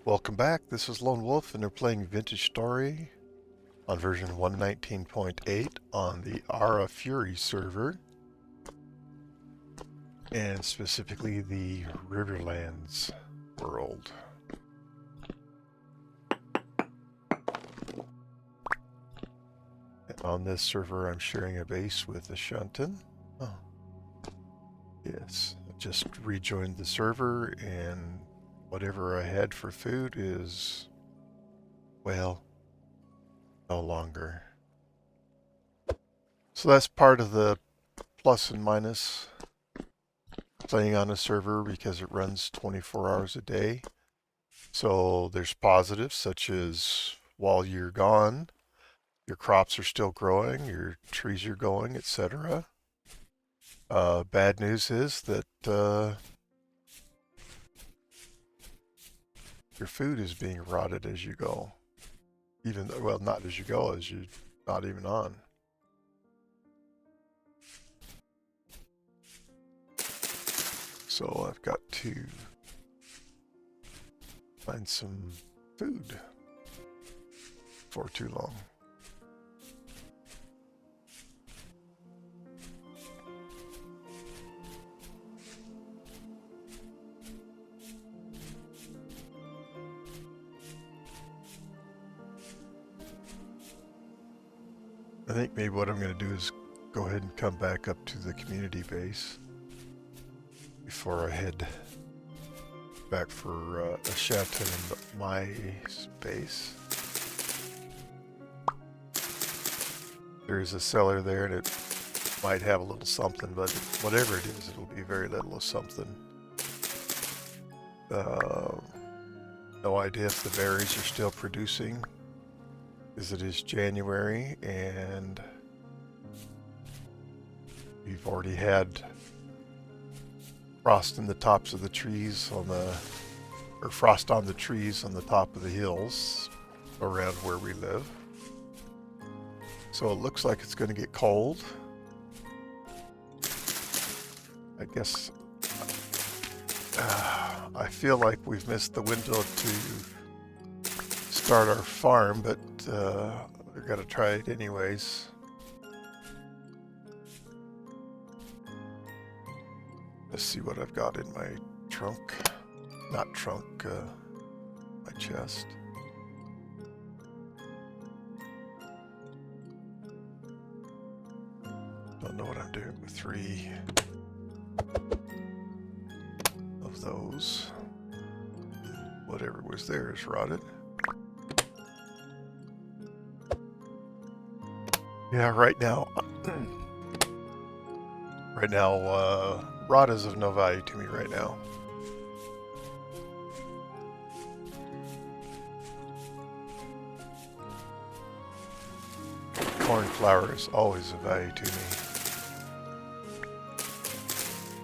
Welcome back. This is Lone Wolf, and they're playing Vintage Story on version 119.8 on the Ara Fury server, and specifically the Riverlands world. On this server, I'm sharing a base with the Shunton. Oh, yes. I just rejoined the server, and whatever I had for food is, well, no longer. So that's part of the plus and minus playing on a server, because it runs 24 hours a day. So there's positives, such as while you're gone, your crops are still growing, your trees are going, etc. Bad news is that your food is being rotted as you go. Even though, well, not as you go, as you're not even on. So I've got to find some food for too long. I think maybe what I'm going to do is go ahead and come back up to the community base before I head back for a chateau in my space. There's a cellar there, and it might have a little something, but whatever it is, it'll be very little of something. No idea if the berries are still producing, as it is January, and we've already had frost in the tops of the trees or frost on the trees on the top of the hills around where we live. So it looks like it's going to get cold. I guess I feel like we've missed the window to start our farm, but we've got to try it anyways. Let's see what I've got in my trunk. Not trunk, my chest. Don't know what I'm doing with 3 of those. Whatever was there is rotted. Yeah, right now, rot is of no value to me right now. Corn flour is always of value to me.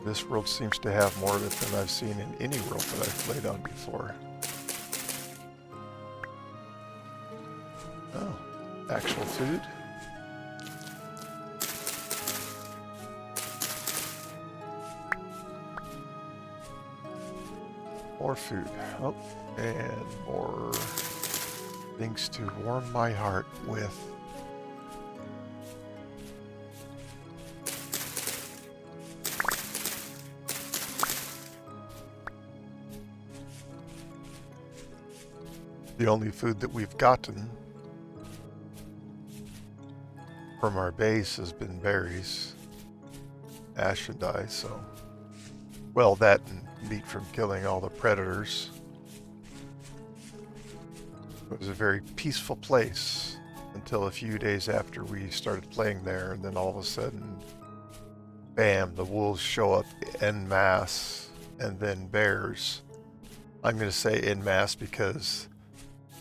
This world seems to have more of it than I've seen in any world that I've played on before. Oh, actual food. More food. Oh, and more things to warm my heart with. The only food that we've gotten from our base has been berries, ash and dye, so, well, that and meat from killing all the predators. It was a very peaceful place until a few days after we started playing there, and then all of a sudden, bam, the wolves show up en masse, and then bears. I'm going to say en masse because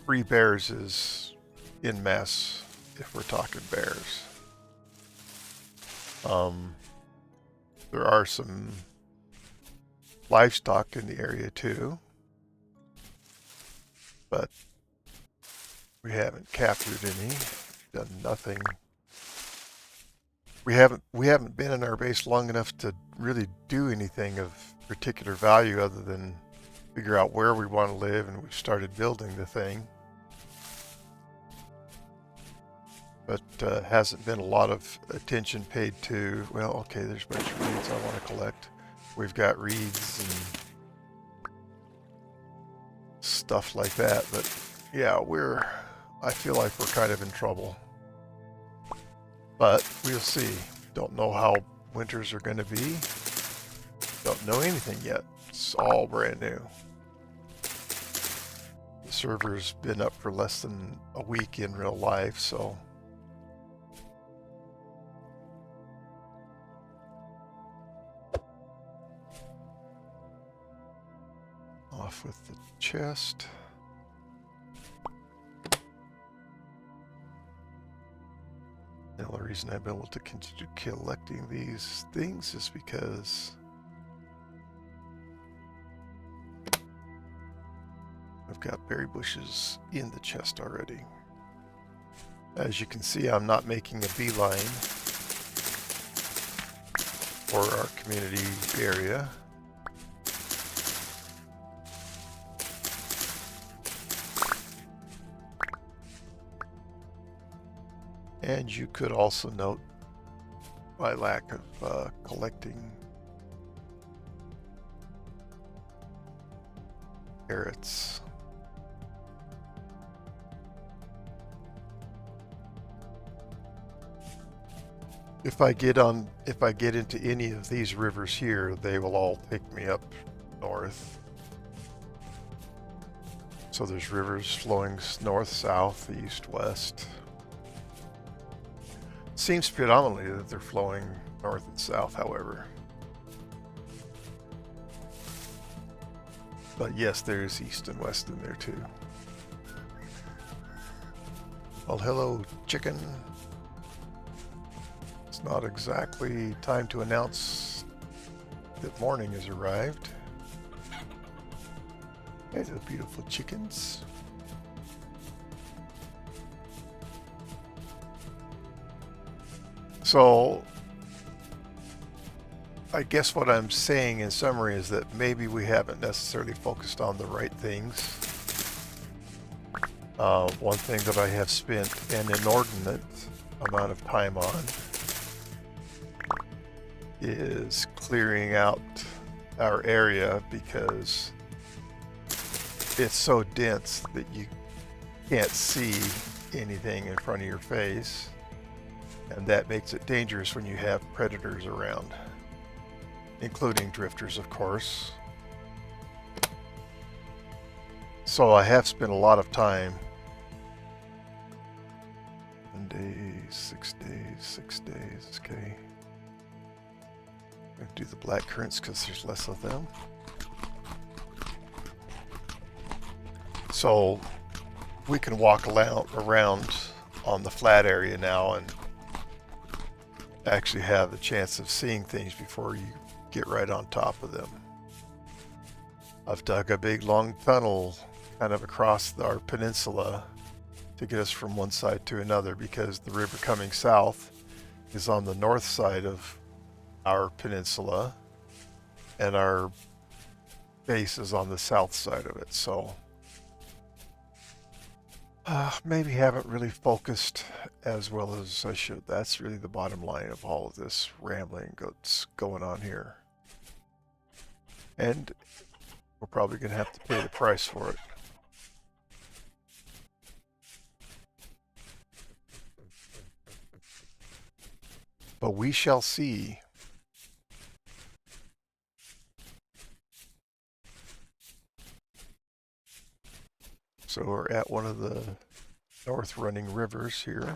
3 bears is en masse if we're talking bears. There are some livestock in the area too, but we haven't captured any, done nothing. We haven't been in our base long enough to really do anything of particular value other than figure out where we want to live, and we've started building the thing. But hasn't been a lot of attention paid to. Well, okay, there's a bunch of reeds I want to collect. We've got reeds and stuff like that, but yeah, I feel like we're kind of in trouble. But we'll see. Don't know how winters are going to be. Don't know anything yet. It's all brand new. The server's been up for less than a week in real life, so off with the chest. The only reason I've been able to continue collecting these things is because I've got berry bushes in the chest already. As you can see, I'm not making a beeline for our community area. And you could also note my lack of collecting carrots. If I get into any of these rivers here, they will all take me up north. So there's rivers flowing north, south, east, west. Seems predominantly that they're flowing north and south, however. But yes, there's east and west in there too. Well, hello, chicken. It's not exactly time to announce that morning has arrived. There's the beautiful chickens. So, I guess what I'm saying in summary is that maybe we haven't necessarily focused on the right things. One thing that I have spent an inordinate amount of time on is clearing out our area, because it's so dense that you can't see anything in front of your face, and that makes it dangerous when you have predators around, including drifters, of course. So I have spent a lot of time. 1 day, 6 days, 6 days, okay. I'm going to do the black currants because there's less of them. So we can walk around on the flat area now and actually have the chance of seeing things before you get right on top of them. I've dug a big long tunnel kind of across our peninsula to get us from one side to another, because the river coming south is on the north side of our peninsula and our base is on the south side of it. So maybe haven't really focused as well as I should. That's really the bottom line of all of this rambling that's going on here. And we're probably going to have to pay the price for it. But we shall see. So we're at one of the north running rivers here.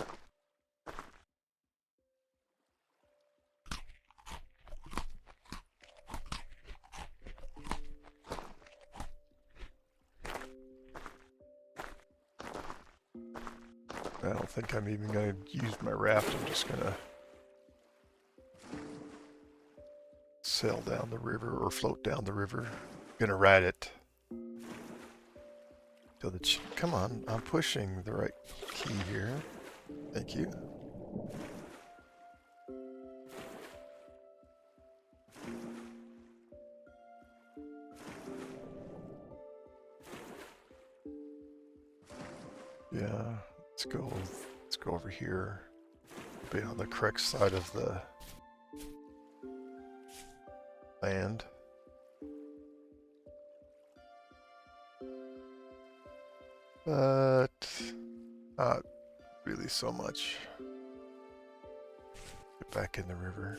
I don't think I'm even going to use my raft. I'm just going to sail down the river or float down the river. I'm going to ride it. So come on, I'm pushing the right key here. Thank you. Yeah, let's go. Let's go over here. Be on the correct side of the land. But not really so much. Get back in the river.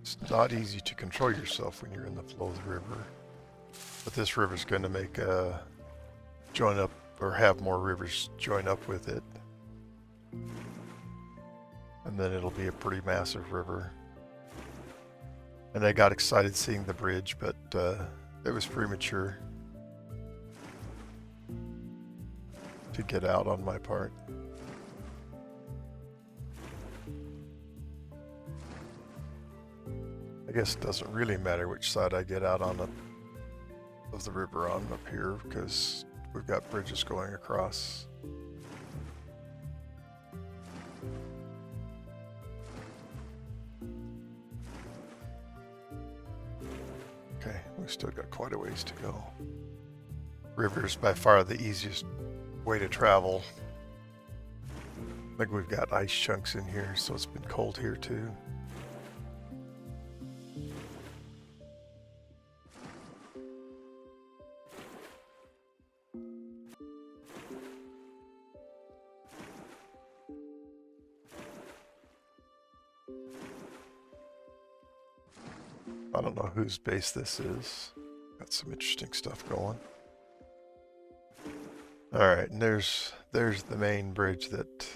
It's not easy to control yourself when you're in the flow of the river. But this river's going to make a join up, or have more rivers join up with it. And then it'll be a pretty massive river. And I got excited seeing the bridge, but it was premature to get out on my part. I guess it doesn't really matter which side I get out on of the river on up here, because we've got bridges going across. Okay, we've still got quite a ways to go. River's by far the easiest way to travel. I think we've got ice chunks in here, so it's been cold here too. I don't know whose base this is. Got some interesting stuff going. Alright, and there's the main bridge that...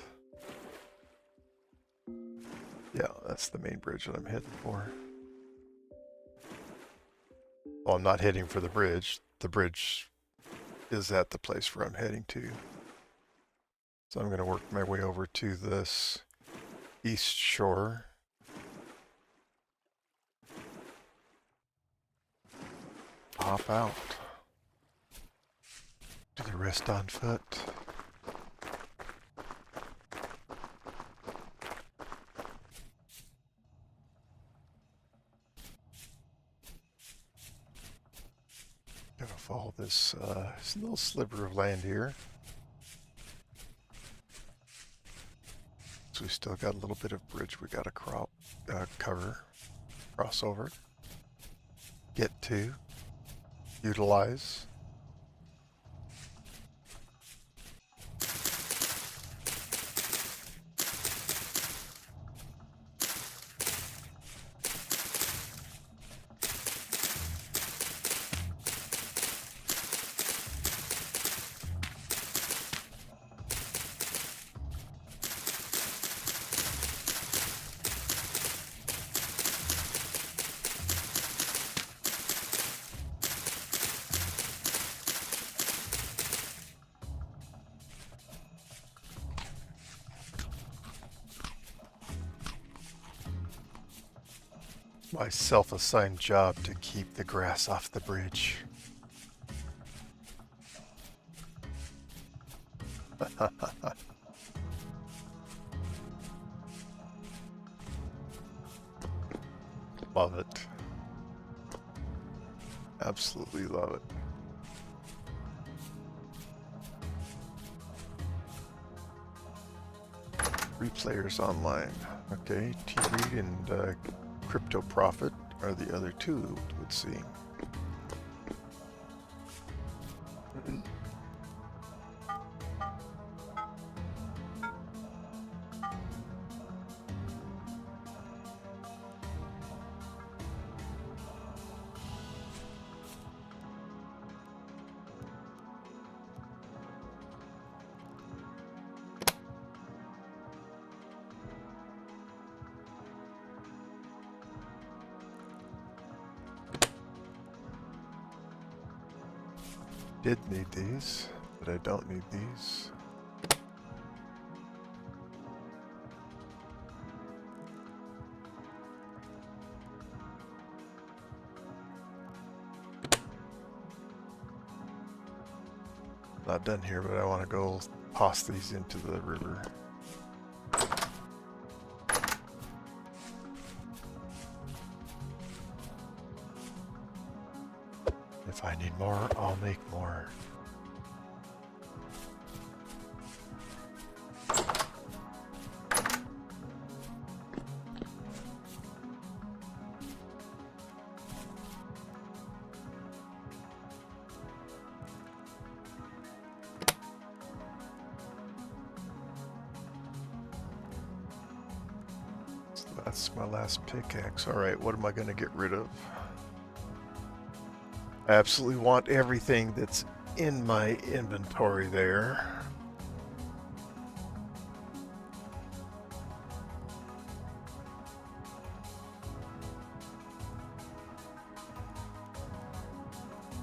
Yeah, that's the main bridge that I'm heading for. Well, I'm not heading for the bridge. The bridge is at the place where I'm heading to. So I'm going to work my way over to this east shore. Hop out. Do the rest on foot. Gonna follow this little sliver of land here. So we still got a little bit of bridge we gotta cover, cross over, get to, utilize. My self-assigned job to keep the grass off the bridge. Love it. Absolutely love it. Three players online. Okay, T-Read and Crypto Profit are the other two, it would seem. Did need these, but I don't need these. Not done here, but I want to go toss these into the river. If I need more, I'll make more. So that's my last pickaxe. All right, what am I going to get rid of? I absolutely want everything that's in my inventory there.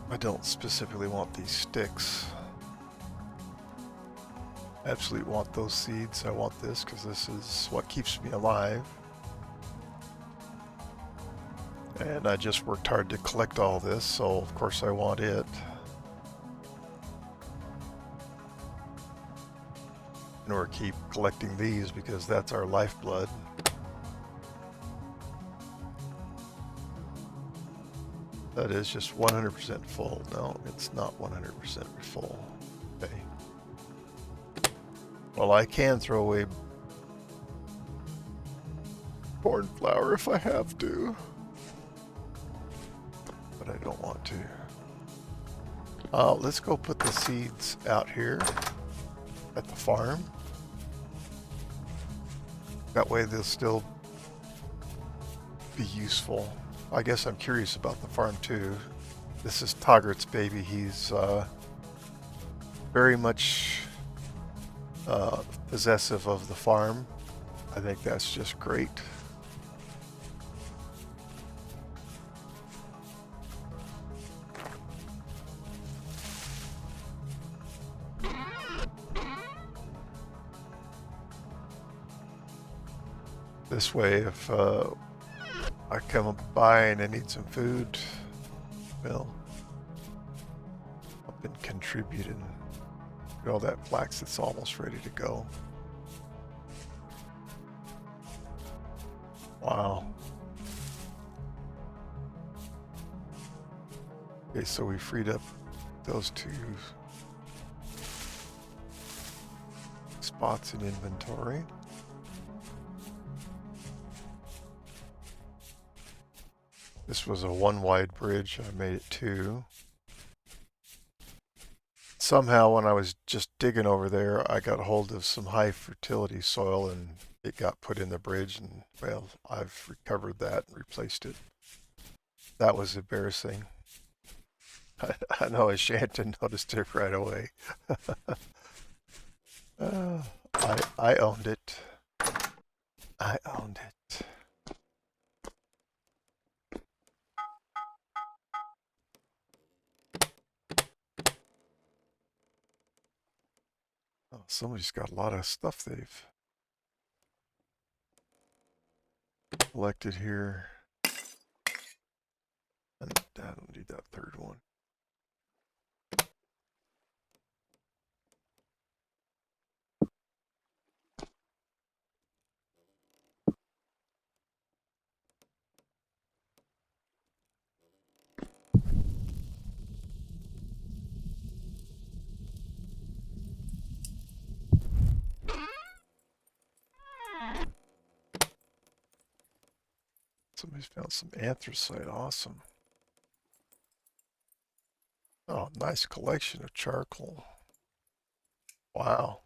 I don't specifically want these sticks. I absolutely want those seeds. I want this because this is what keeps me alive. And I just worked hard to collect all this, so of course I want it. And we'll keep collecting these because that's our lifeblood. That is just 100% full. No, it's not 100% full. Okay. Well, I can throw away corn flour if I have to. But I don't want to. Let's go put the seeds out here at the farm. That way they'll still be useful. I guess I'm curious about the farm too. This is Toggart's baby. He's very much possessive of the farm. I think that's just great. This way, if I come by and I need some food, well, I've been contributing. All that flax that's almost ready to go. Wow. Okay, so we freed up those two spots in inventory. This was a one wide bridge. I made it two. Somehow when I was just digging over there, I got a hold of some high fertility soil and it got put in the bridge, and well, I've recovered that and replaced it. That was embarrassing. I know Shanton noticed it right away. I owned it. I owned it. Oh, somebody's got a lot of stuff they've collected here. And I don't need that third one. Somebody's found some anthracite. Awesome. Oh, nice collection of charcoal. Wow.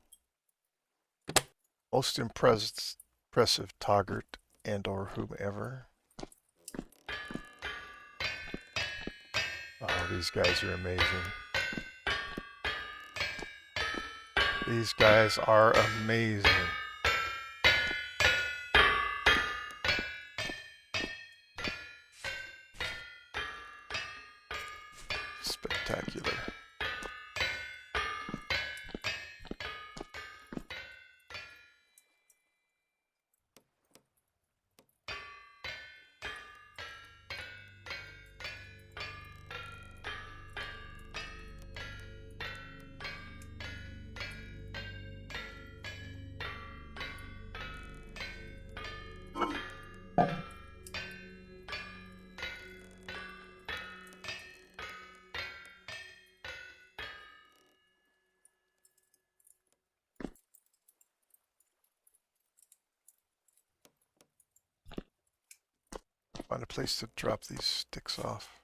Most impressive Toggart and or whomever. Oh, these guys are amazing. These guys are amazing. Spectacular. Find a place to drop these sticks off.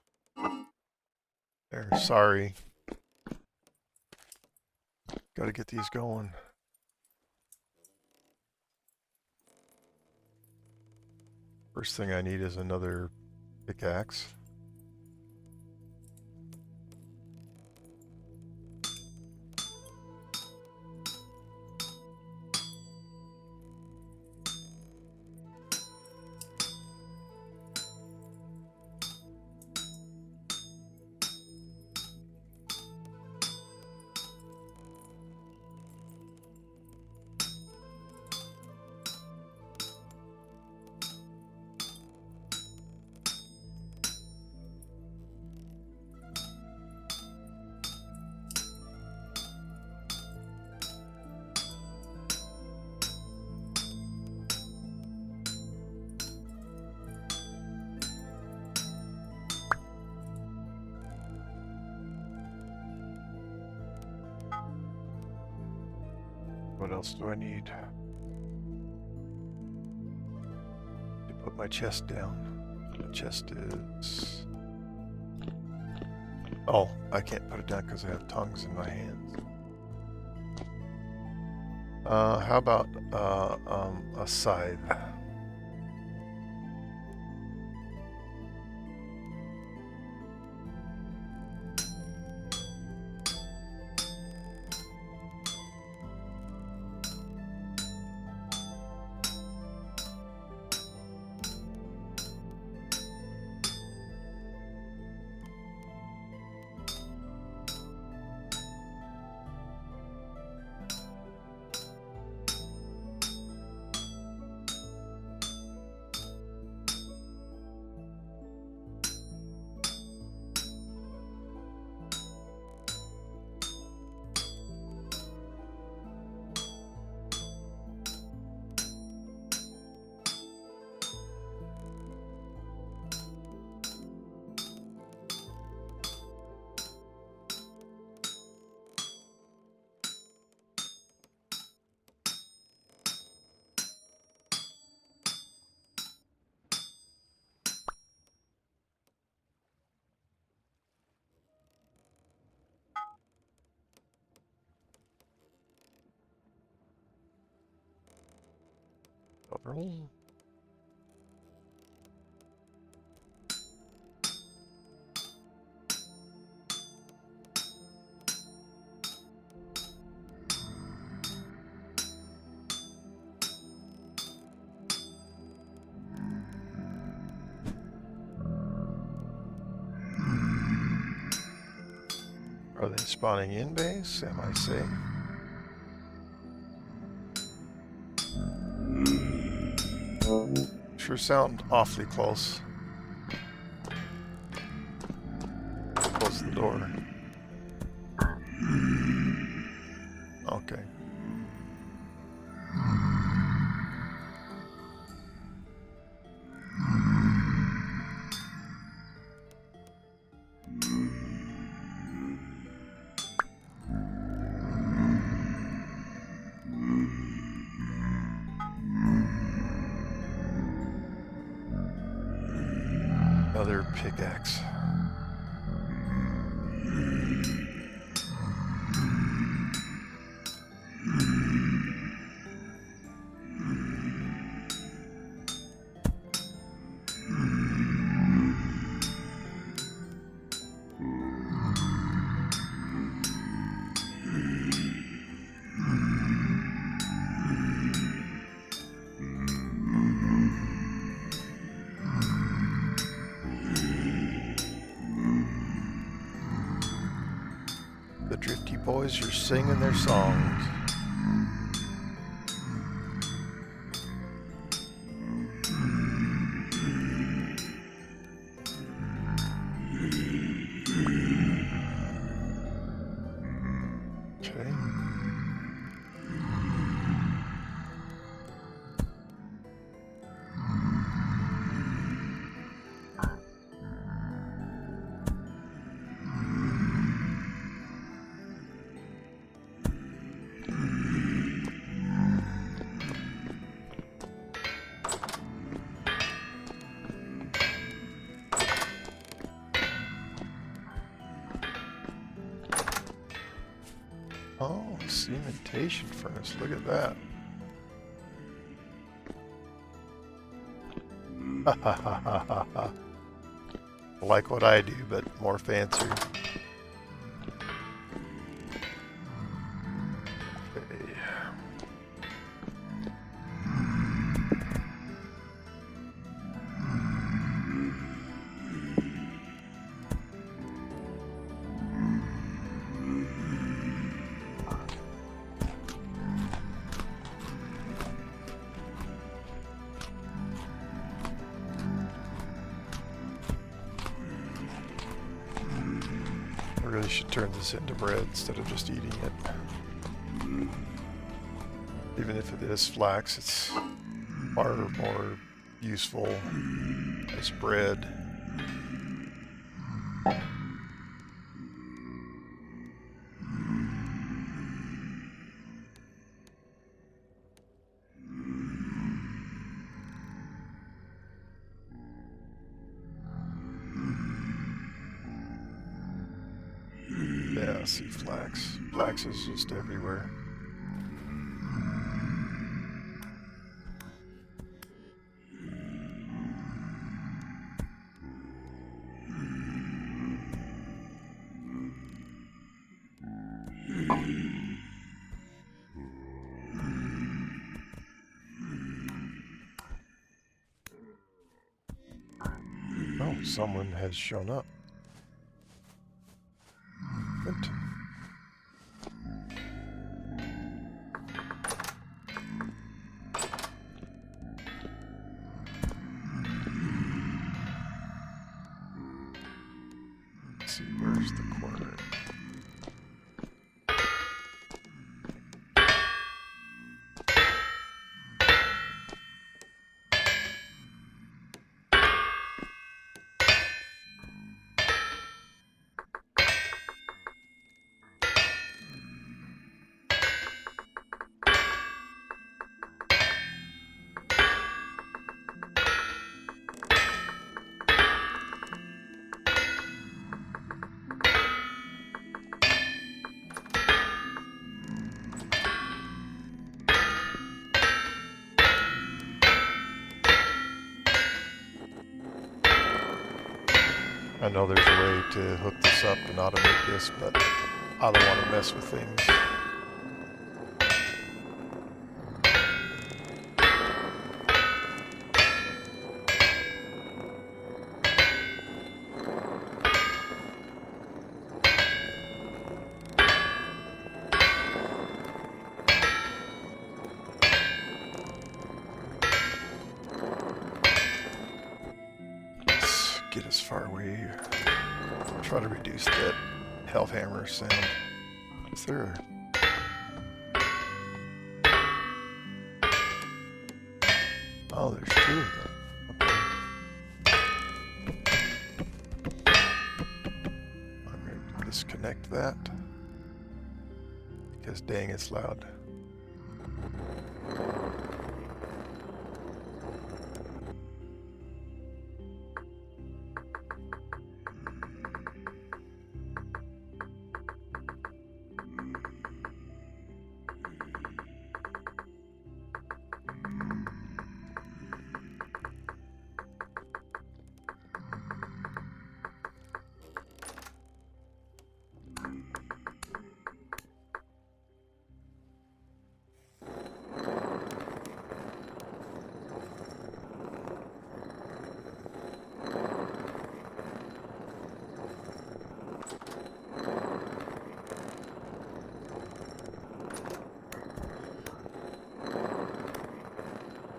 There, sorry. Gotta get these going. First thing I need is another pickaxe. What else do I need? To put my chest down. The chest is... Oh, I can't put it down because I have tongues in my hands. How about a scythe? Overall. Are they spawning in base? Am I safe? Sure sound awfully close. Close the door. Okay. Another pickaxe. The Drifty Boys are singing their songs. Okay. Oh, cementation furnace. Look at that. Ha ha ha ha ha ha. Like what I do, but more fancy. Okay. I really should turn this into bread instead of just eating it. Even if it is flax, it's far more useful as bread. Yeah, see flax. Flax is just everywhere. Oh, someone has shown up. Good. Let's see, where's the corner? I know there's a way to hook this up and automate this, but I don't want to mess with things. Let's get as far away. Try to reduce that hellhammer sound. Is there Oh, there's two of them. Okay. I'm going to disconnect that because dang, it's loud.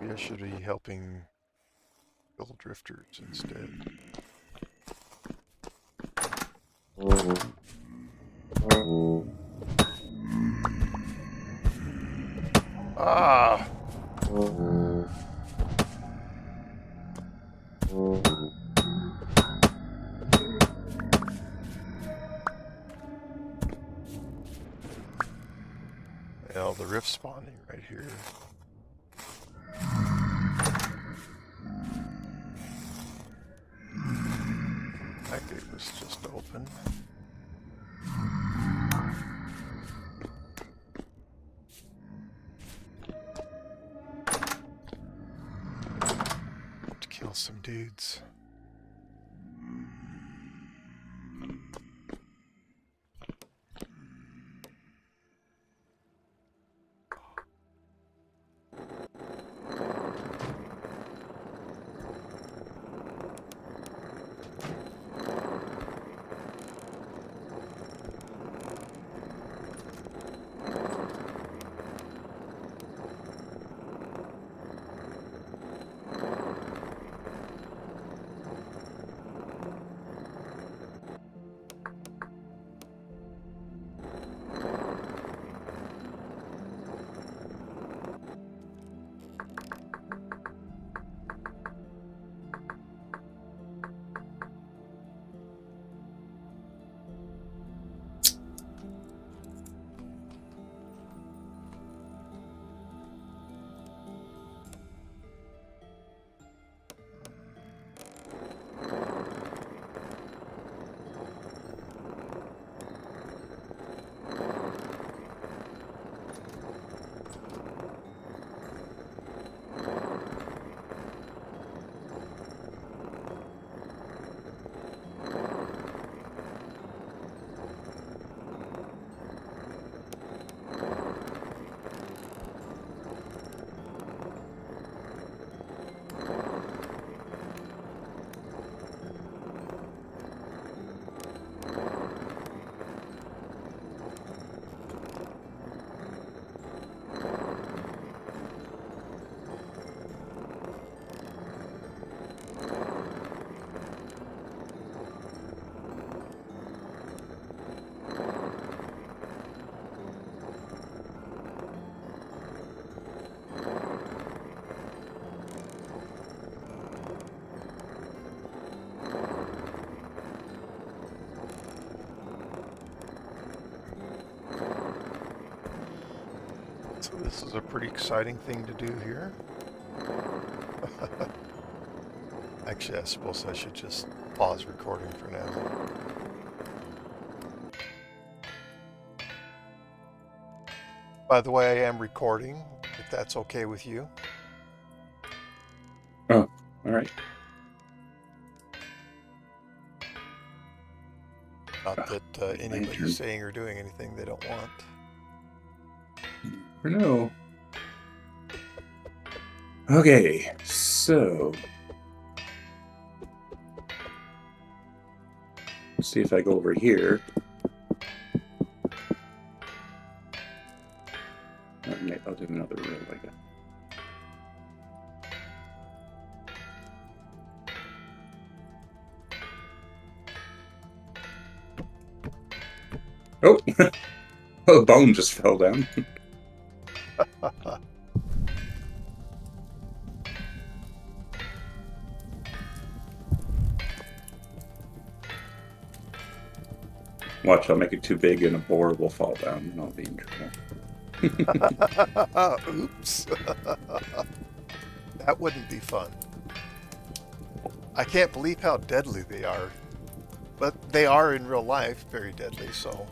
I should be helping build drifters instead. Ah! Well, the rift spawning right here. That gate was just open. awesome dudes. So this is a pretty exciting thing to do here. Actually, I suppose I should just pause recording for now. By the way, I am recording, if that's okay with you. Oh, all right. Not that anybody's saying or doing anything they don't want. For no. Okay, so let's see if I go over here. I'll do another room like that. Oh, oh, a bone just fell down. Watch, I'll make it too big and a boar will fall down and I'll be in trouble. Oops. That wouldn't be fun. I can't believe how deadly they are. But they are in real life very deadly, so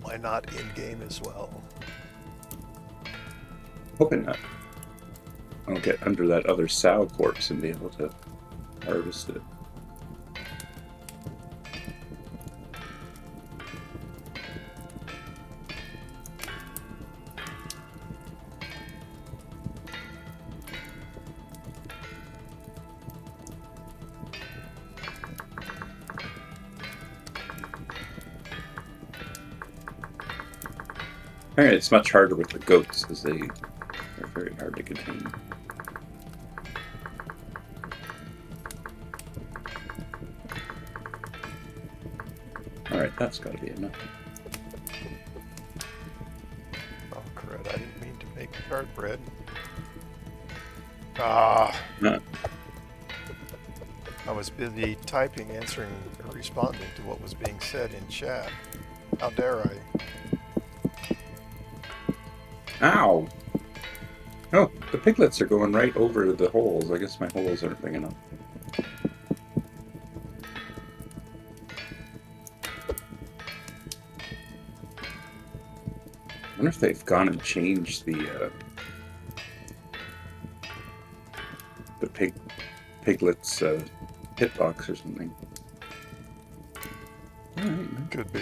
why not in-game as well? Hoping not. I'll get under that other sow corpse and be able to harvest it. Alright, it's much harder with the goats because they're very hard to contain. Alright, that's got to be enough. Oh, crud, I didn't mean to make card bread. Ah. No. I was busy typing, answering, or responding to what was being said in chat. How dare I? Ow! Oh, the piglets are going right over the holes. I guess my holes aren't big enough. I wonder if they've gone and changed the piglet's hitbox or something. All right, Could be.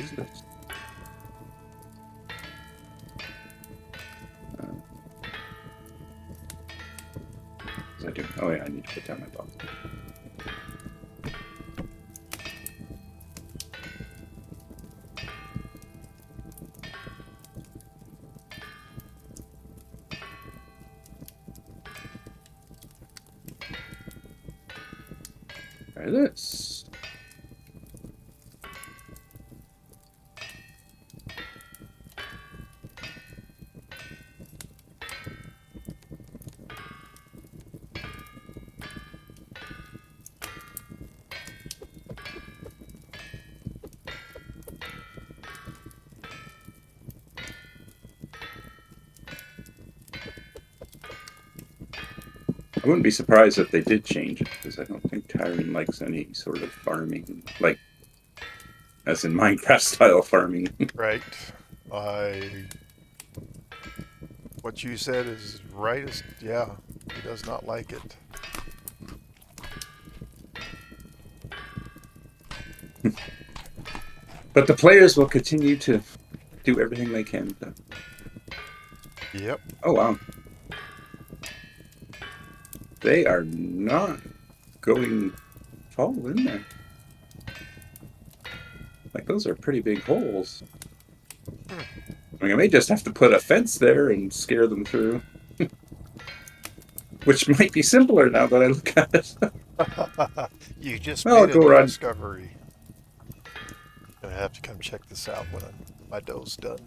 I do. Oh yeah, I need to put down my box. Try this. I wouldn't be surprised if they did change it, because I don't think Tyron likes any sort of farming, like, as in Minecraft-style farming. Right. What you said is right. Yeah, he does not like it. But the players will continue to do everything they can. Yep. Oh, wow. They are not going fall in there. Like, those are pretty big holes. I mean, I may just have to put a fence there and scare them through. Which might be simpler now that I look at it. You just Well, made a go new run. discovery. Gonna have to come check this out when my dough's done.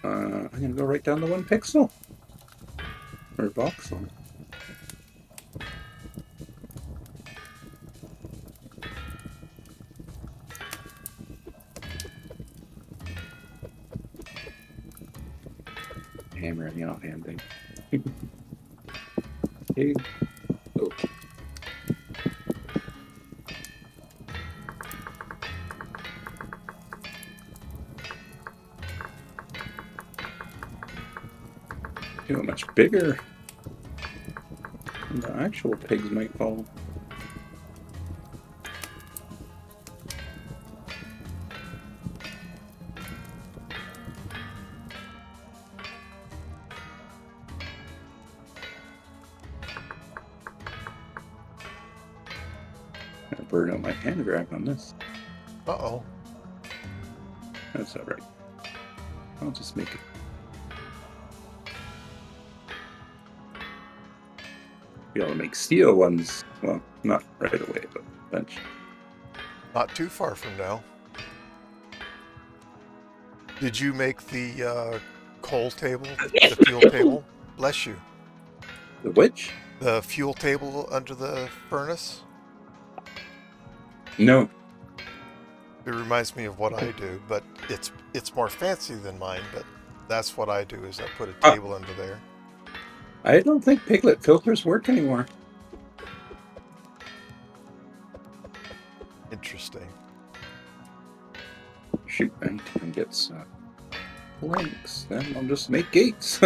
I'm gonna go right down to 1 pixel. Or voxel. Hammering me offhanding. Okay. Oh. Feel much bigger. The actual pigs might fall. Gonna burn out my hand grab on this. Uh-oh. That's all right. I'll just make it. Be able to make steel ones. Well, not right away, but eventually. Not too far from now. Did you make the coal table, the fuel table? Bless you. The which? The fuel table under the furnace? No. It reminds me of what I do, but it's more fancy than mine, but that's what I do is I put a table under there. I don't think piglet filters work anymore. Interesting. Shoot, I need to get planks. Then I'll just make gates.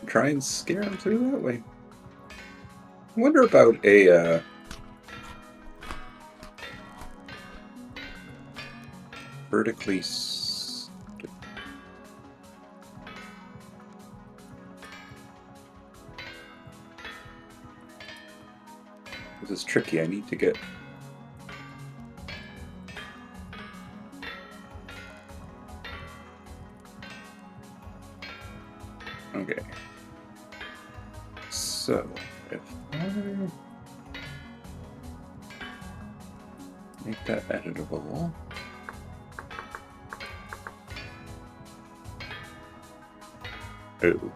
Try and scare them through that way. I wonder about a vertically. This is tricky. I need to get. Okay. So, if I make that editable. Oh.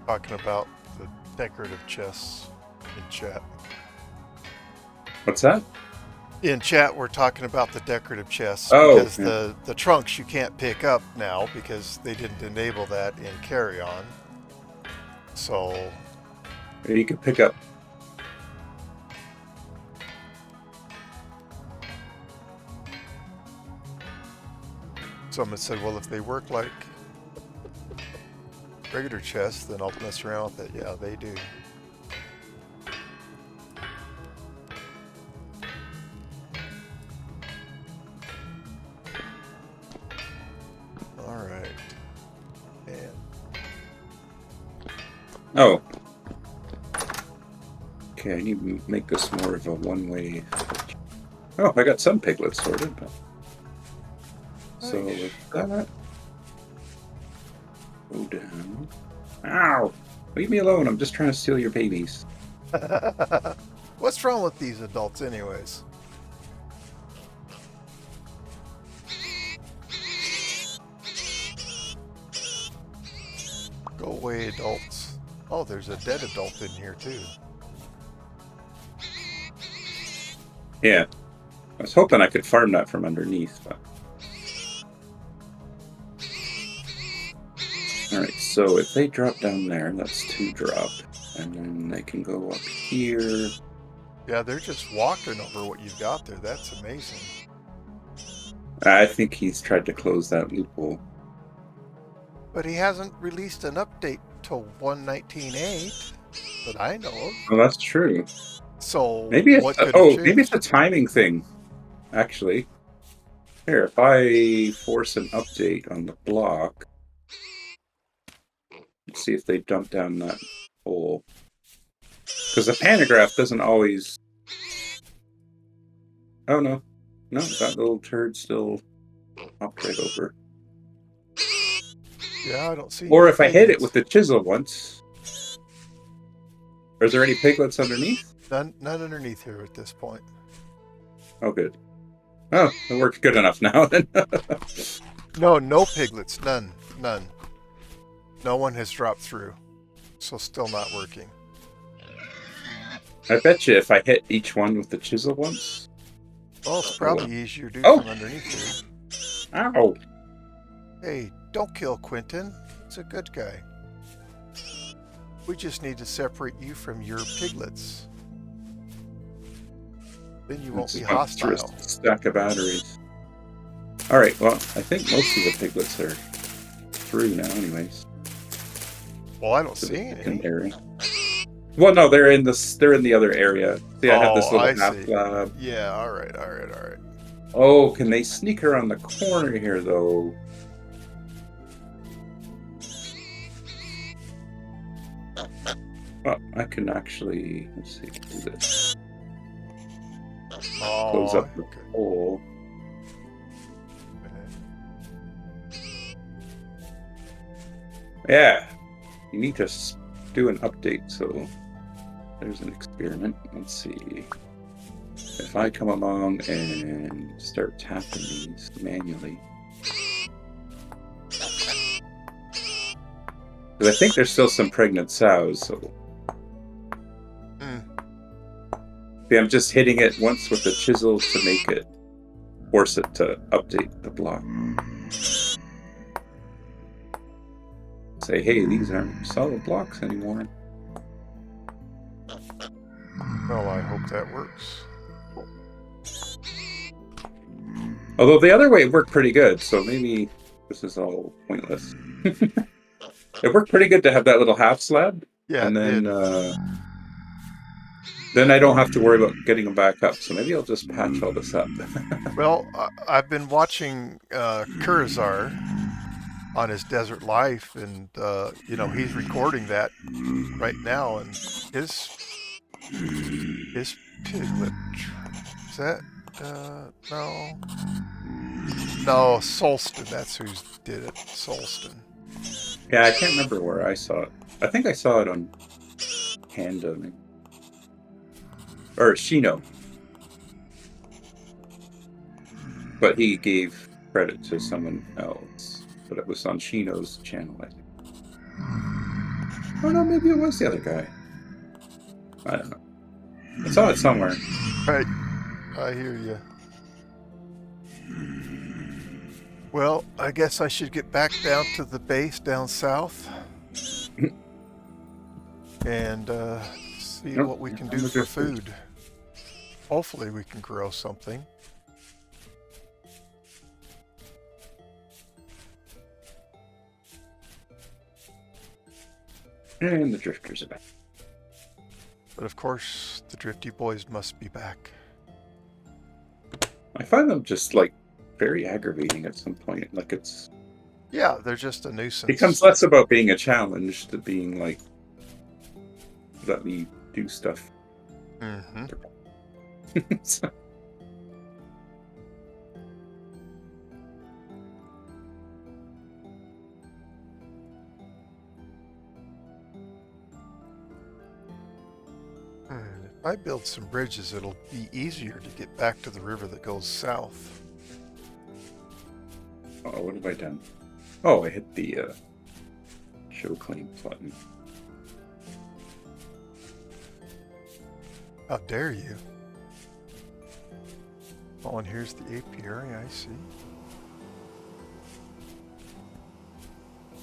Talking about the decorative chests in chat. What's that? In chat, we're talking about the decorative chests because the trunks you can't pick up now because they didn't enable that in carry-on. So you can pick up. Someone said, well, if they work like regular chests, then I'll mess around with it. Yeah, they do. All right. And Oh. Okay, I need to make this more of a one-way. Oh, I got some piglets sorted. But... So with that, go down. Ow! Leave me alone. I'm just trying to steal your babies. what's wrong with these adults anyways? Go away, adults. Oh, there's a dead adult in here too. Yeah. I was hoping I could farm that from underneath, but... Alright, so if they drop down there, that's 2 drop. And then they can go up here. Yeah, they're just walking over what you've got there. That's amazing. I think he's tried to close that loophole. But he hasn't released an update till 1.19.8 that I know of. Well, that's true. So Maybe it's what could have changed? maybe it's a timing thing, actually. Here, if I force an update on the block, let's see if they dump down that hole. Because the pantograph doesn't always... Oh, no. No, that little turd still hopped right over. Yeah, I don't see. Or if I hit it with the chisel once. Or is there any piglets underneath? None underneath here at this point. Oh, good. Oh, it works good enough now then. No piglets. None. No one has dropped through. So still not working. I bet you if I hit each one with the chisel once. Well, it's probably easier to do Oh. from underneath here. Ow! Hey, don't kill Quentin. He's a good guy. We just need to separate you from your piglets. Then you won't be hostile. Stack of batteries. Alright, well, I think most of the piglets are through now anyways. Well, I don't see any. Area. Well, no, they're in the other area. See, I have this little half lab. Yeah, all right. Oh, can they sneak around the corner here, though? Oh, I can actually, let's see, do this. Close up the hole. Yeah, you need to do an update, so there's an experiment. Let's see. If I come along and start tapping these manually. Because I think there's still some pregnant sows, so... See, I'm just hitting it once with the chisel to make it, force it to update the block. Say, hey, these aren't solid blocks anymore. Well, I hope that works. Although the other way worked pretty good, so maybe this is all pointless. It worked pretty good to have that little half slab. Yeah, and then I don't have to worry about getting them back up, so maybe I'll just patch all this up. Well, I've been watching Kurazar on his Desert Life, and he's recording that right now, and his piglet. Is that no, Solston. That's who did it. Solston. Yeah, I can't remember where I saw it. I think I saw it on Panda, maybe. Or Shino. But he gave credit to someone else. But it was on Shino's channel, I think. Oh no, maybe it was the other guy. I don't know. I saw it somewhere. Right. I hear you. Well, I guess I should get back down to the base down south. And see what we can do for food. Hopefully we can grow something. And the drifters are back. But of course, the Drifty Boys must be back. I find them just like very aggravating at some point. Like it's Yeah, they're just a nuisance. becomes less about being a challenge to being like, let me do stuff. Mm-hmm. So, If I build some bridges, it'll be easier to get back to the river that goes south. oh, what have I done? Oh, I hit the show claim button. How dare you? Oh, and here's the apiary, I see.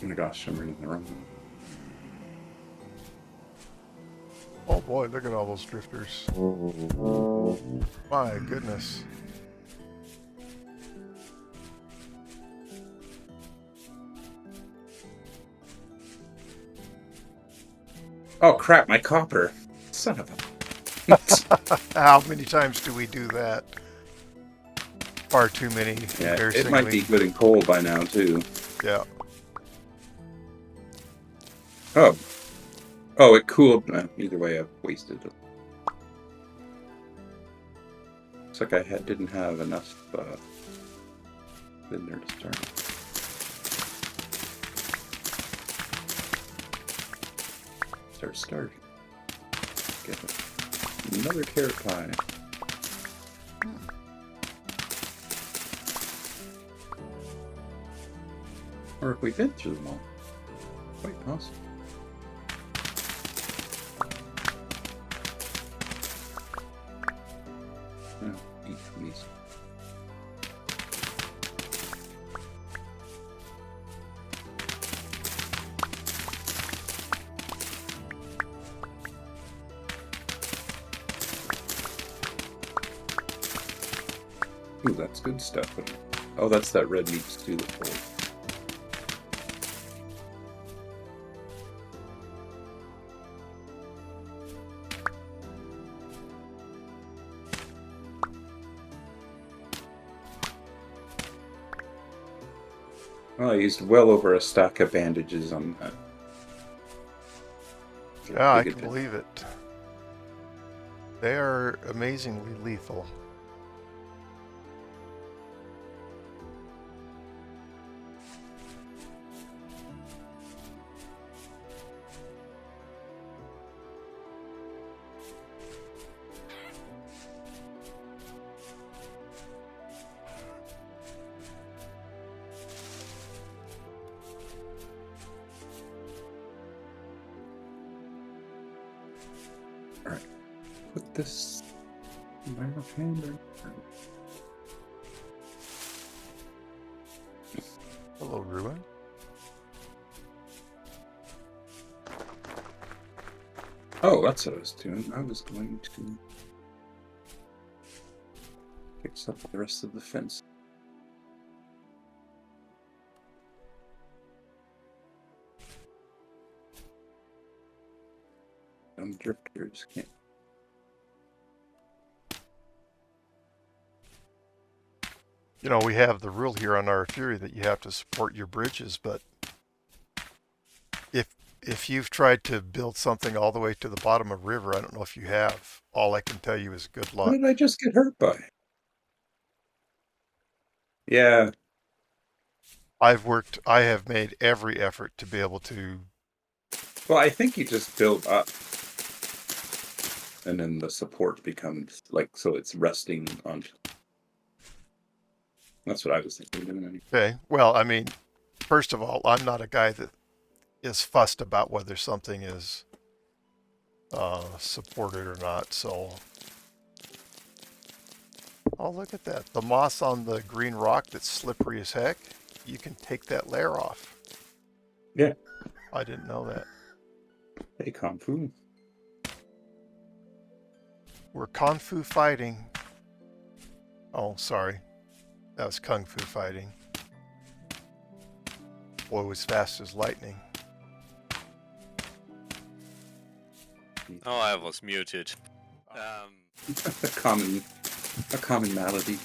Oh my gosh, I'm reading the wrong one. Oh boy, look at all those drifters. My goodness. Oh crap, my copper. Son of a... How many times do we do that? Far too many. Yeah, it might be good and cold by now, too. Yeah. Oh. Oh, it cooled. Either way, I've wasted it. Looks like I didn't have enough in there to start. Start. Get another carrot pie. Or if we've been through them all. Quite possible. Yeah, eat these. Ooh, that's good stuff. Oh, that's that red meat stew that's cold. Well, I used well over a stack of bandages on that. Yeah, I can believe it. They are amazingly lethal. Alright, put this in my left hand. Hello, Ruin. Oh, that's what I was doing. I was going to fix up the rest of the fence. Drifters can't. You know, we have the rule here on our Fury that you have to support your bridges, but if you've tried to build something all the way to the bottom of a river, I don't know if you have. All I can tell you is good luck. What did I just get hurt by? Yeah. I have made every effort to be able to. Well, I think you just build up. And then the support becomes like, so it's resting on. That's what I was thinking. Okay. Well, I mean, first of all, I'm not a guy that is fussed about whether something is supported or not. So, oh, look at that. The moss on the green rock that's slippery as heck. You can take that layer off. Yeah. I didn't know that. Hey, Konfu. We're Konfu fighting. Oh, sorry. That was Kung Fu fighting. Boy was fast as lightning. Oh, I was muted. a common malady.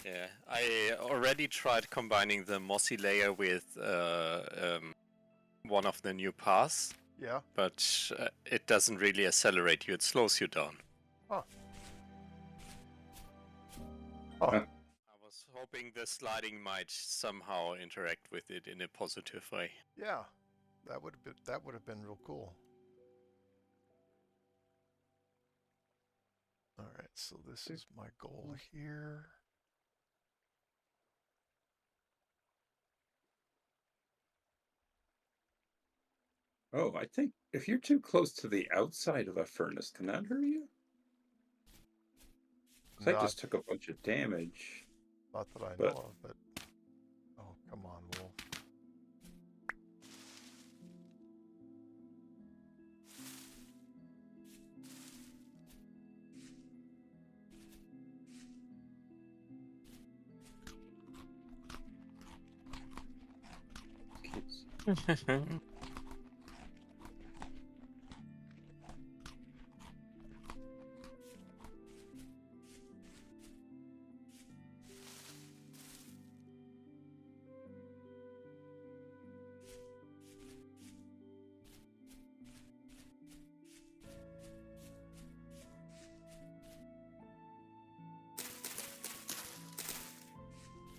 Yeah, I already tried combining the mossy layer with one of the new paths, Yeah. but it doesn't really accelerate you, it slows you down. Huh. Huh. I was hoping the sliding might somehow interact with it in a positive way. Yeah. That would have been real cool. All right, so this is my goal here. Oh, I think if you're too close to the outside of a furnace, can that hurt you? 'Cause I Not, just took a bunch of damage. not that I But- know of, but oh, come on, Wolf.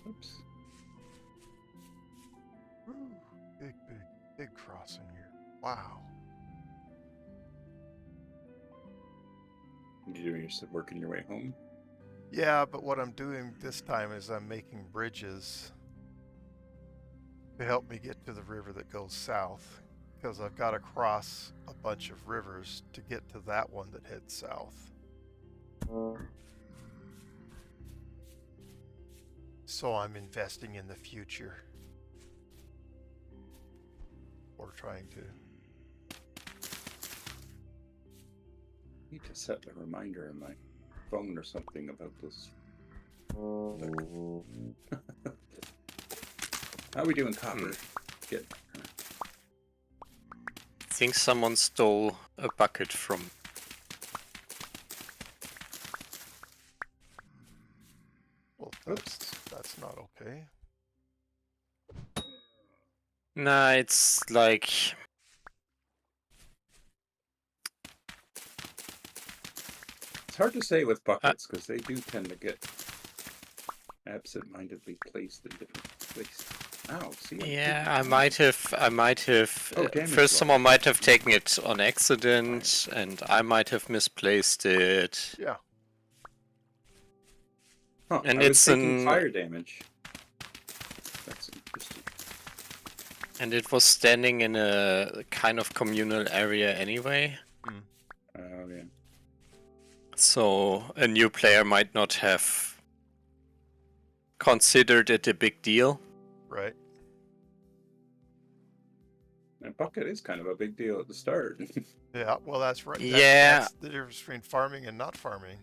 Oops. Woo, big crossing here. Wow. You're working your way home? Yeah, but what I'm doing this time is I'm making bridges to help me get to the river that goes south, because I've got to cross a bunch of rivers to get to that one that heads south. So I'm investing in the future. Or trying to. I need to set a reminder on my phone or something about this. How are we doing, copper? Good. I think someone stole a bucket from... Well, that's not okay. Nah, it's like... It's hard to say with buckets because they do tend to get absent-mindedly placed in different places. Ow, see? Yeah, I might have... Oh, damage first log. someone might have taken it on accident, and I might have misplaced it. Yeah. Huh, And I was it's taking an... fire damage. That's interesting. And it was standing in a kind of communal area anyway. Oh, yeah. So a new player might not have considered it a big deal. Right. A bucket is kind of a big deal at the start. Yeah, well, that's right. Yeah. That's the difference between farming and not farming.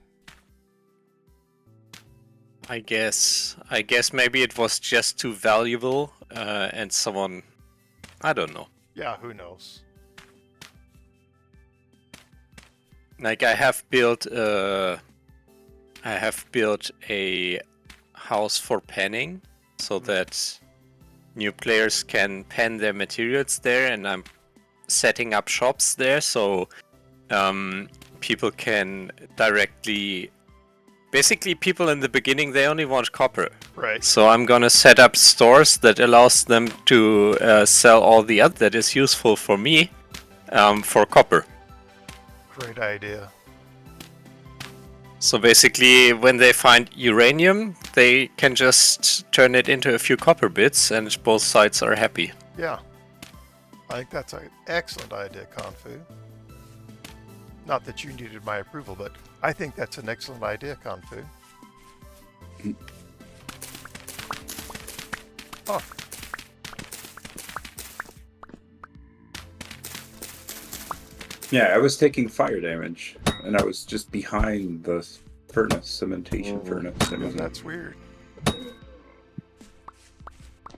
I guess maybe it was just too valuable, and someone, I don't know. Yeah, who knows? Like I have built a house for penning, so that new players can pen their materials there, and I'm setting up shops there, so people can directly. Basically, people in the beginning, they only want copper. Right. So I'm gonna set up stores that allows them to sell all the other that is useful for me for copper. Great idea. So basically, when they find uranium, they can just turn it into a few copper bits, and both sides are happy. Yeah. I think that's an excellent idea, Konfu. Not that you needed my approval, but I think that's an excellent idea, Konfu. Oh. Yeah, I was taking fire damage, and I was just behind the furnace, cementation furnace. Well, that's weird.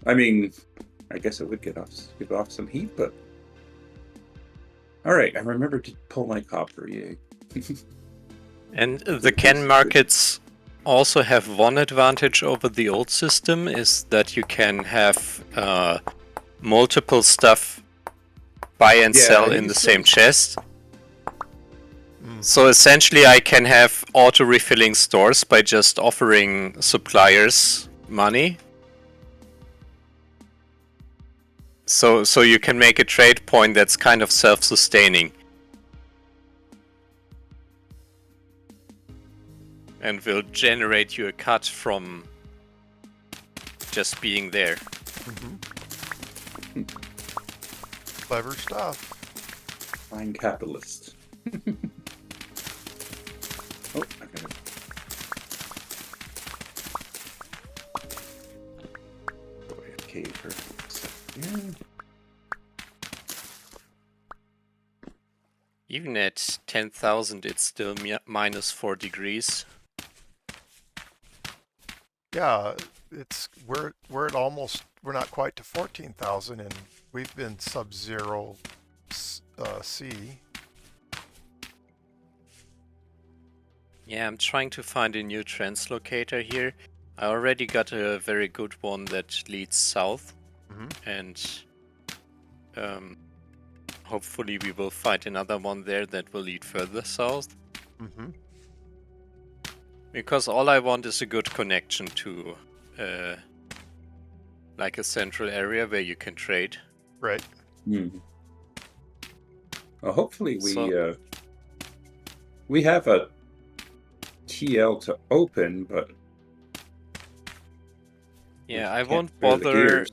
I mean, I guess it would give off some heat, but All right, I remember to pull my copper. Yay! And the Ken markets also have one advantage over the old system, is that you can have multiple stuff buy and sell in the same chest. So essentially I can have auto-refilling stores by just offering suppliers money. So you can make a trade point that's kind of self-sustaining. And will generate you a cut from just being there. Clever stuff. Fine capitalist. Oh, I got it. Okay, for yeah. Even at 10,000 it's still minus 4 degrees. Yeah, we're at almost, we're not quite to 14,000, and we've been sub-zero C. Yeah, I'm trying to find a new translocator here. I already got a very good one that leads south, and hopefully we will find another one there that will lead further south. Because all I want is a good connection to like a central area where you can trade. Right. Well, hopefully we have a TL to open, but yeah, I won't bother.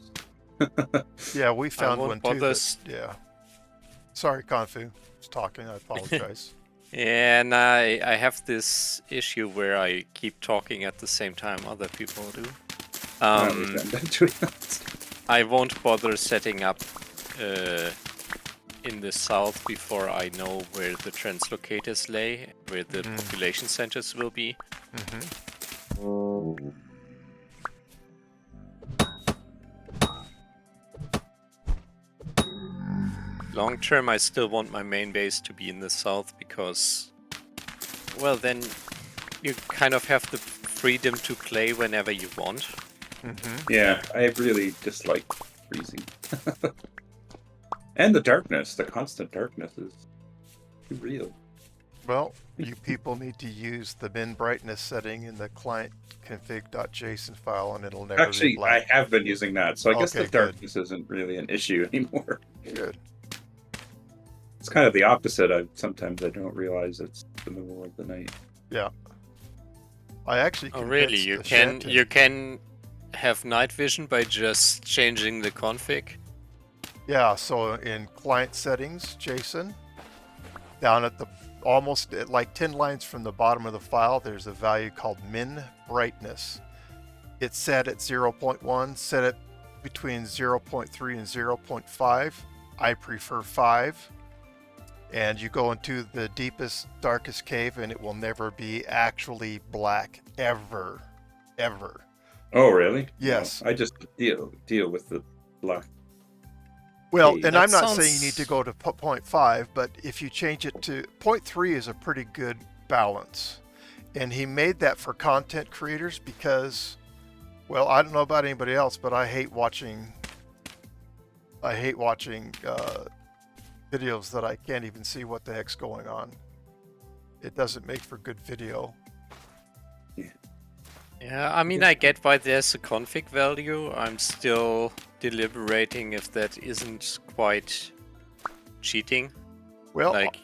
Yeah, we found one too. Bother yeah. Sorry, Konfu. I was talking. I apologize. Yeah, and I have this issue where I keep talking at the same time other people do. I won't bother setting up in the south before I know where the translocators lay, where the population centers will be. Long term, I still want my main base to be in the south because, well, then you kind of have the freedom to play whenever you want. Yeah, I really dislike freezing. And the darkness, the constant darkness is too real. Well, you people need to use the min brightness setting in the client config.json file, and it'll never Actually, be black. I have been using that, so I guess the Okay, good. darkness isn't really an issue anymore. Good. It's kind of the opposite. Sometimes I don't realize it's the middle of the night. Yeah. I actually Oh really? You can have night vision by just changing the config? Yeah, so in client settings, JSON, down at the almost at like 10 lines from the bottom of the file, there's a value called min brightness. It's set at 0.1, set it between 0.3 and 0.5. I prefer 5. And you go into the deepest, darkest cave, and it will never be actually black, ever. Oh, really? Yes. No, I just deal with the black. Well, Hey, and I'm not saying you need to go to 0.5, but if you change it to 0.3 is a pretty good balance. And he made that for content creators because, well, I don't know about anybody else, but I hate watching videos that I can't even see what the heck's going on. It doesn't make for good video. Yeah, I mean, I get why there's a config value. I'm still deliberating if that isn't quite cheating. Well, like,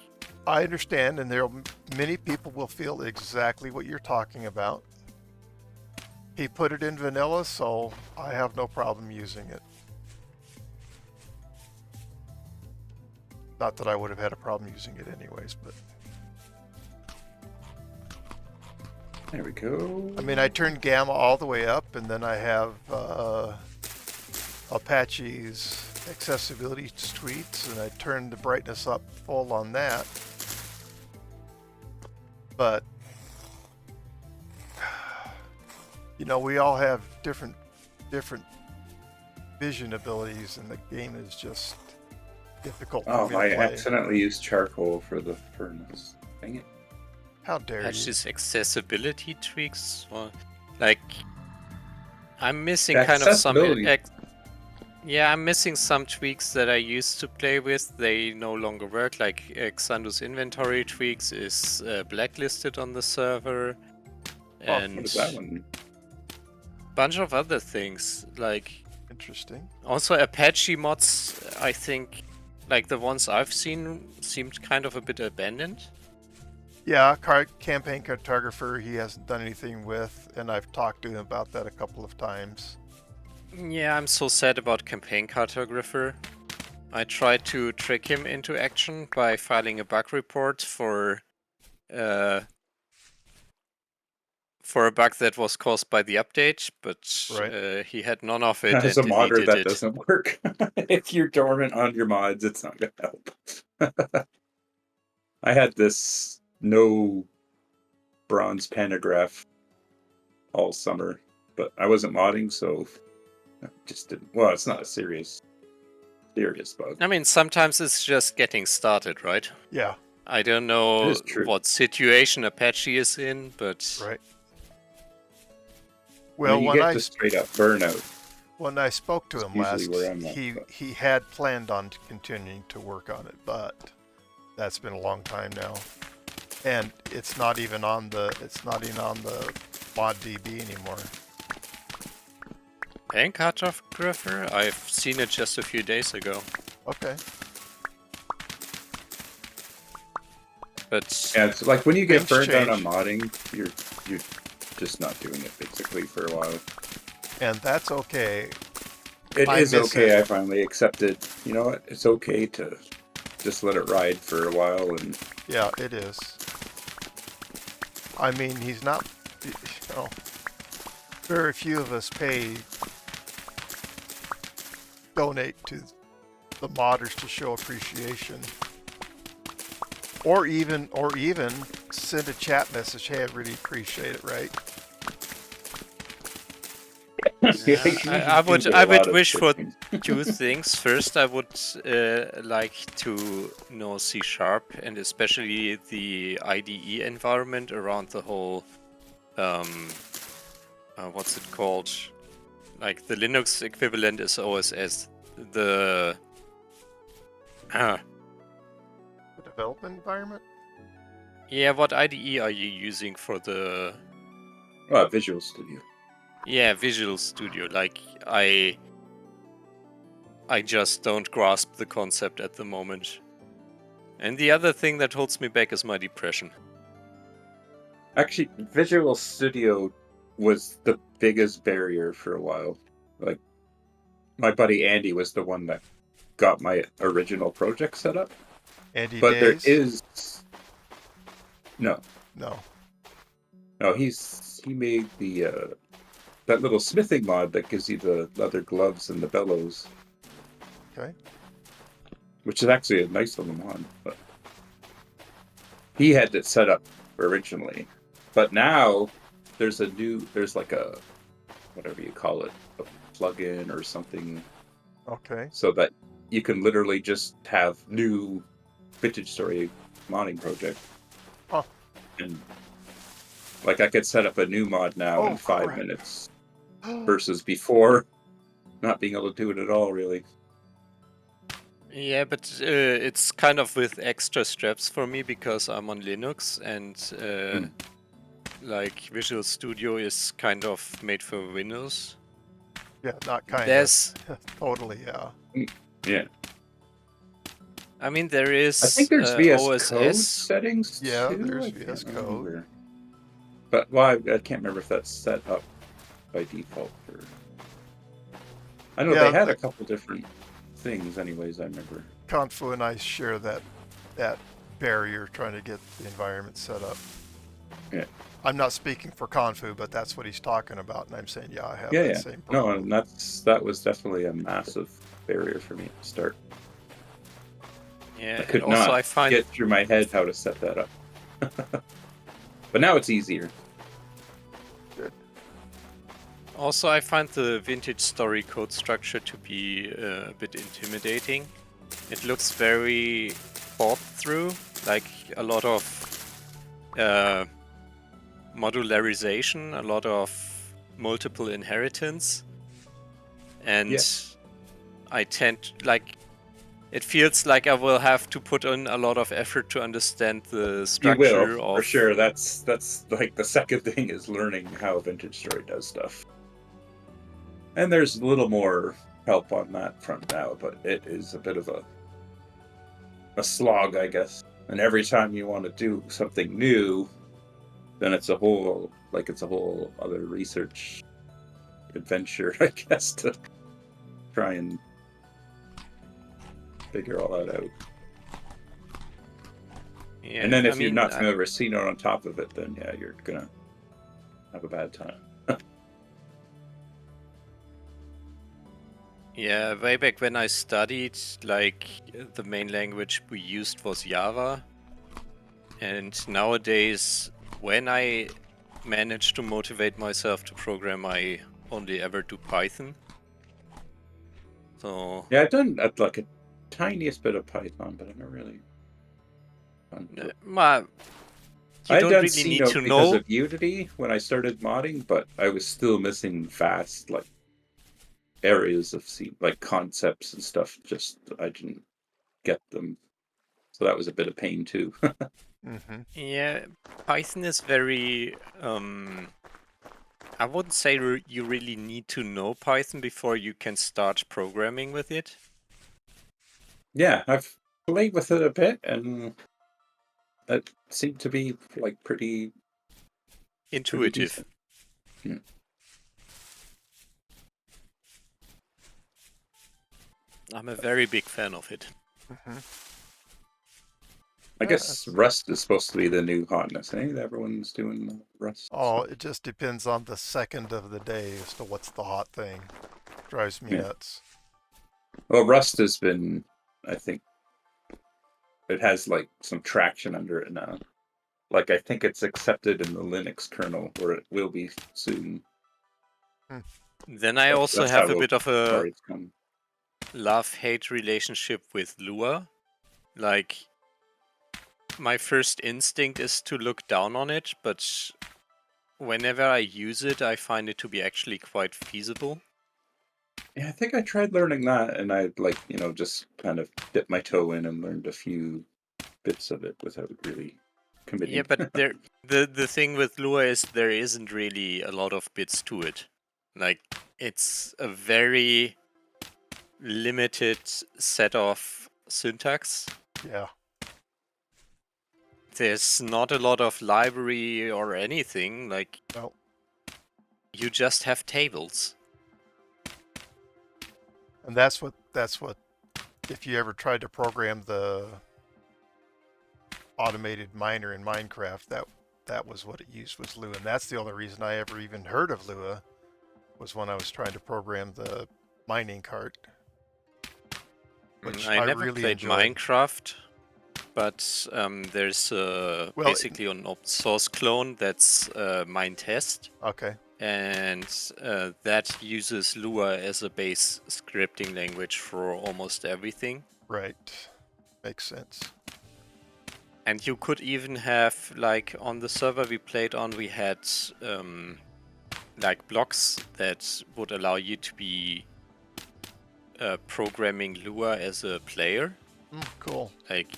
I understand, and many people will feel exactly what you're talking about. He put it in vanilla, so I have no problem using it. Not that I would have had a problem using it anyways, but... There we go. I mean, I turned gamma all the way up, and then I have Apache's accessibility tweets, and I turned the brightness up full on that. But, you know, we all have different vision abilities, and the game is just difficult Oh, for me I to play. accidentally used charcoal for the furnace. Dang it. How dare Patch you? these accessibility tweaks. Well, like, I'm missing The kind of some. accessibility. Yeah, I'm missing some tweaks that I used to play with. They no longer work. Like Xandu's inventory tweaks is blacklisted on the server, Oh, and What is that one? bunch of other things. Like Interesting. also Apache mods. I think, like the ones I've seen, seemed kind of a bit abandoned. Yeah, campaign cartographer he hasn't done anything with, and I've talked to him about that a couple of times. Yeah, I'm so sad about campaign cartographer. I tried to trick him into action by filing a bug report for a bug that was caused by the update, but Right. he had none of it As and a modder, deleted that it. doesn't work. If you're dormant on your mods, it's not going to help. I had this no bronze pantograph all summer, but I wasn't modding, so I just didn't. Well, it's not a serious bug. I mean, sometimes it's just getting started, right? Yeah. I don't It know is true. what situation Apache is in, but Right. I Well, mean, you when get I to straight up burnout. when I spoke to That's him usually last, where I'm at, he but- he had planned on continuing to work on it, but that's been a long time now, and it's not even on the mod DB anymore. campaign cartographer? I've seen it just a few days ago. Okay. But Yeah, it's like when you get Things burned out on change. modding, you're just not doing it basically for a while. And that's okay. It I is miss okay. it. I finally accepted. You know what? It's okay to just let it ride for a while, and Yeah, it is. I mean, he's not, you know, very few of us donate to the modders to show appreciation. Or even send a chat message, hey, I really appreciate it, right? I would wish for two things. First, I would like to know C# and especially the IDE environment around the whole, what's it called? Like the Linux equivalent is OSS. The The development environment? yeah, what IDE are you using for the Visual Studio. yeah Visual Studio? Like I just don't grasp the concept at the moment. And the other thing that holds me back is my depression. Actually, Visual Studio was the biggest barrier for a while. Like, my buddy Andy was the one that got my original project set up. Andy But there Days? is no, No. he made the that little smithing mod that gives you the leather gloves and the bellows. Okay. Which is actually a nice little mod, but he had it set up originally. But now there's like a whatever you call it, a plugin or something, Okay. so that you can literally just have new Vintage Story modding project. Huh. And like I could set up a new mod now in 5 crap. minutes versus before not being able to do it at all, really. Yeah, but it's kind of with extra steps for me because I'm on Linux and like Visual Studio is kind of made for Windows. Yeah, not kind There's, of. Totally, yeah. Yeah. I mean, there is I think there's VS Code OSS. settings Yeah, too. there's I can't VS Code. remember. But I can't remember if that's set up by default. Or... I know Yeah, they had a couple different things anyways, I remember. Konfu and I share that barrier trying to get the environment set up. Yeah. I'm not speaking for Konfu, but that's what he's talking about, and I'm saying, yeah, I have Yeah, that yeah. same No, problem. and that was definitely a massive barrier for me to start. Yeah, I could and also not I find get through my head how to set that up. But now it's easier. I find the Vintage Story code structure to be a bit intimidating. It looks very thought through, like a lot of modularization, a lot of multiple inheritance, and Yeah. I tend like it feels like I will have to put in a lot of effort to understand the You will, structure for of. sure. That's like the second thing is learning how Vintage Story does stuff. And there's a little more help on that front now, but it is a bit of a slog, I guess. And every time you want to do something new, then it's a whole other research adventure, I guess, to try and figure all that out. Yeah, And then if I you're mean, not familiar with C-Note on top of it, then yeah, you're gonna have a bad time. yeah, way back when I studied, like the main language we used was Java, and nowadays, when I manage to motivate myself to program, I only ever do Python. So Yeah, I've done like a tiniest bit of Python, but I've never really done it. well, you I'd don't done really need C-Note to because know. of Unity when I started modding, but I was still missing vast like areas of C, like concepts and stuff. Just I didn't get them, so that was a bit of pain too. Mm-hmm. Yeah, Python is very. I wouldn't say you really need to know Python before you can start programming with it. Yeah, I've played with it a bit, and it seemed to be like pretty Intuitive. decent. Yeah. I'm a very big fan of it. Mm-hmm. I guess Rust is supposed to be the new hotness, eh? Everyone's doing Rust. Oh, it just depends on the second of the day as to what's the hot thing. Drives me Yeah. nuts. Well, Rust has been, I think, it has like some traction under it now. Like I think it's accepted in the Linux kernel, or it will be soon. Then I also That's have a how bit of far a it's come. love-hate relationship with Lua. Like, my first instinct is to look down on it, but whenever I use it, I find it to be actually quite feasible. Yeah, I think I tried learning that, and I like just kind of dipped my toe in and learned a few bits of it without really Yeah, committing. but the thing with Lua is there isn't really a lot of bits to it. Like, it's a very limited set of syntax. Yeah. There's not a lot of library or anything. Like, No. you just have tables. And that's what if you ever tried to program the automated miner in Minecraft, that was what it used, was Lua. And that's the only reason I ever even heard of Lua, was when I was trying to program the mining cart, which I I never really played enjoyed. Minecraft, but there's Well, basically an open source clone that's Minetest, okay. and that uses Lua as a base scripting language for almost everything. Right. Makes sense. And you could even have, like, on the server we played on, we had like blocks that would allow you to be programming Lua as a player. Cool. Like,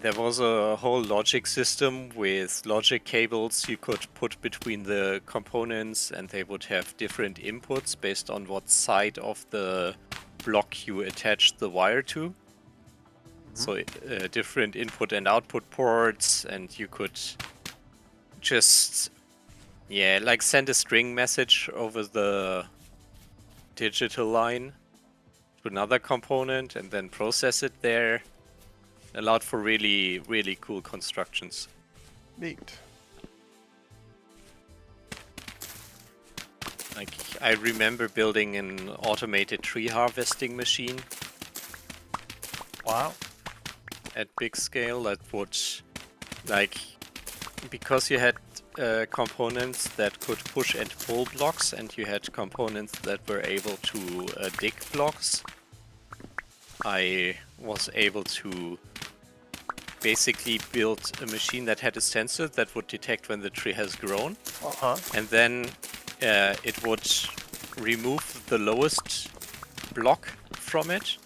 there was a whole logic system with logic cables you could put between the components, and they would have different inputs based on what side of the block you attached the wire to. So different input and output ports, and you could just, yeah, like send a string message over the digital line to another component and then process it there. Allowed for really, really cool constructions. Neat. Like, I remember building an automated tree harvesting machine Wow. at big scale that would, like, because you had components that could push and pull blocks, and you had components that were able to dig blocks, I was able to basically build a machine that had a sensor that would detect when the tree has grown, Uh-huh. and then it would remove the lowest block from it,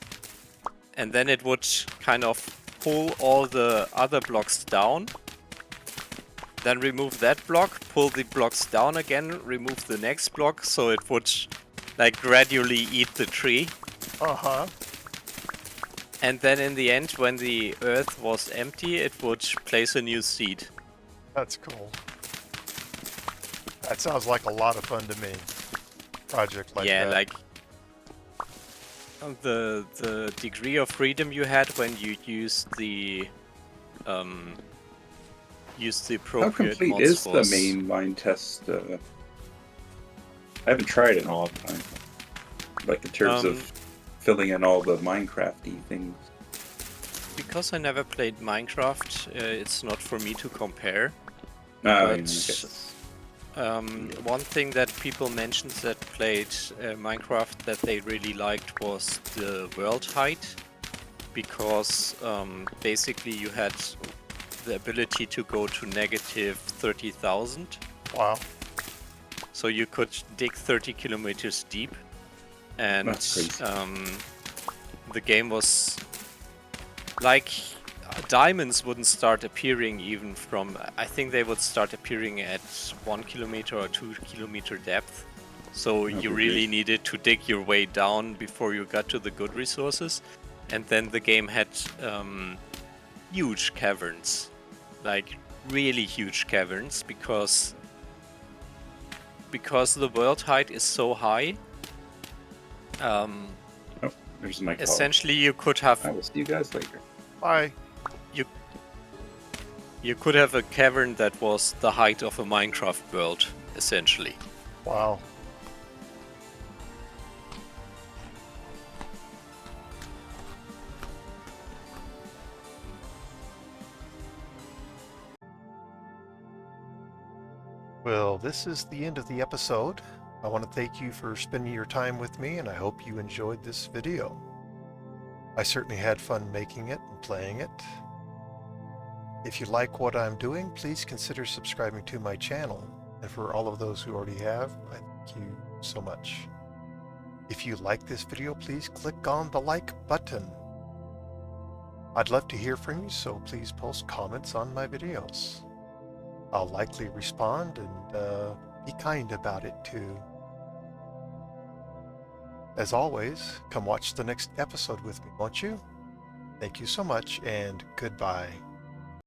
and then it would kind of pull all the other blocks down, then remove that block, pull the blocks down again, remove the next block, so it would like gradually eat the tree. Uh-huh. And then in the end, when the earth was empty, it would place a new seed. That's cool. That sounds like a lot of fun to me. Project like yeah, that. like the degree of freedom you had when you used the How appropriate complete mods is the was main mine test? I haven't tried it in a long time. Like in terms of filling in all the Minecraft-y things. because I never played Minecraft. It's not for me to compare. I But guess. one thing that people mentioned that played Minecraft that they really liked was the world height, because basically you had the ability to go to negative 30,000. Wow. So you could dig 30 kilometers deep, and That's crazy. the game was like diamonds wouldn't start appearing even from, I think they would start appearing at 1 kilometer or 2 kilometer depth. So you good really grief. needed to dig your way down before you got to the good resources. And then the game had huge caverns, like really huge caverns, because the world height is so high. Oh, there's my call. Essentially, you could have I will see you guys later. Bye. you could have a cavern that was the height of a Minecraft world, essentially. Wow. Well, this is the end of the episode. I want to thank you for spending your time with me, and I hope you enjoyed this video. I certainly had fun making it and playing it. If you like what I'm doing, please consider subscribing to my channel. And for all of those who already have, I thank you so much. If you like this video, please click on the like button. I'd love to hear from you, so please post comments on my videos. I'll likely respond and be kind about it too. As always, come watch the next episode with me, won't you? Thank you so much, and goodbye.